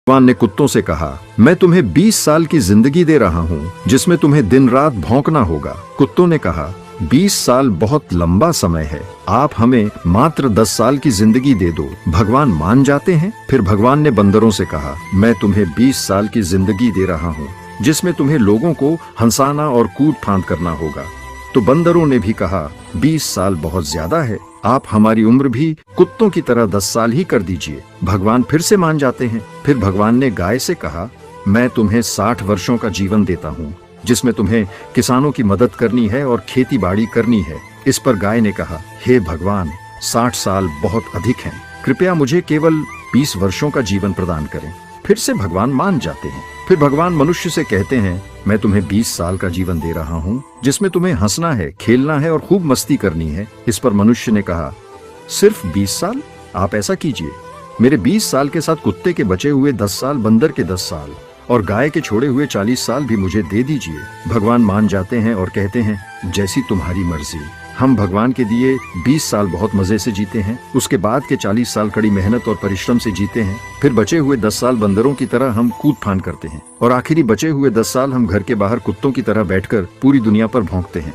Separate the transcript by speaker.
Speaker 1: भगवान ने कुत्तों से कहा, मैं तुम्हें 20 साल की जिंदगी दे रहा हूँ जिसमें तुम्हें दिन रात भौंकना होगा। कुत्तों ने कहा, 20 साल बहुत लंबा समय है, आप हमें मात्र 10 साल की जिंदगी दे दो। भगवान मान जाते हैं। फिर भगवान ने बंदरों से कहा, मैं तुम्हें 20 साल की जिंदगी दे रहा हूँ जिसमें तुम्हें लोगों को हंसाना और कूद फांद करना होगा। तो बंदरों ने भी कहा, 20 साल बहुत ज्यादा है, आप हमारी उम्र भी कुत्तों की तरह 10 साल ही कर दीजिए। भगवान फिर से मान जाते हैं। फिर भगवान ने गाय से कहा, मैं तुम्हें 60 वर्षों का जीवन देता हूँ जिसमें तुम्हें किसानों की मदद करनी है और खेती बाड़ी करनी है। इस पर गाय ने कहा, हे भगवान, 60 साल बहुत अधिक हैं, कृपया मुझे केवल 20 वर्षों का जीवन प्रदान करें। फिर से भगवान मान जाते हैं। फिर भगवान मनुष्य से कहते हैं, मैं तुम्हें 20 साल का जीवन दे रहा हूँ जिसमें तुम्हें हंसना है, खेलना है और खूब मस्ती करनी है। इस पर मनुष्य ने कहा, सिर्फ 20 साल? आप ऐसा कीजिए, मेरे 20 साल के साथ कुत्ते के बचे हुए 10 साल, बंदर के 10 साल और गाय के छोड़े हुए 40 साल भी मुझे दे दीजिए। भगवान मान जाते हैं और कहते हैं, जैसी तुम्हारी मर्जी। हम भगवान के दिए 20 साल बहुत मजे से जीते हैं, उसके बाद के 40 साल कड़ी मेहनत और परिश्रम से जीते हैं, फिर बचे हुए 10 साल बंदरों की तरह हम कूद फांद करते हैं और आखिरी बचे हुए 10 साल हम घर के बाहर कुत्तों की तरह बैठकर पूरी दुनिया पर भौंकते हैं।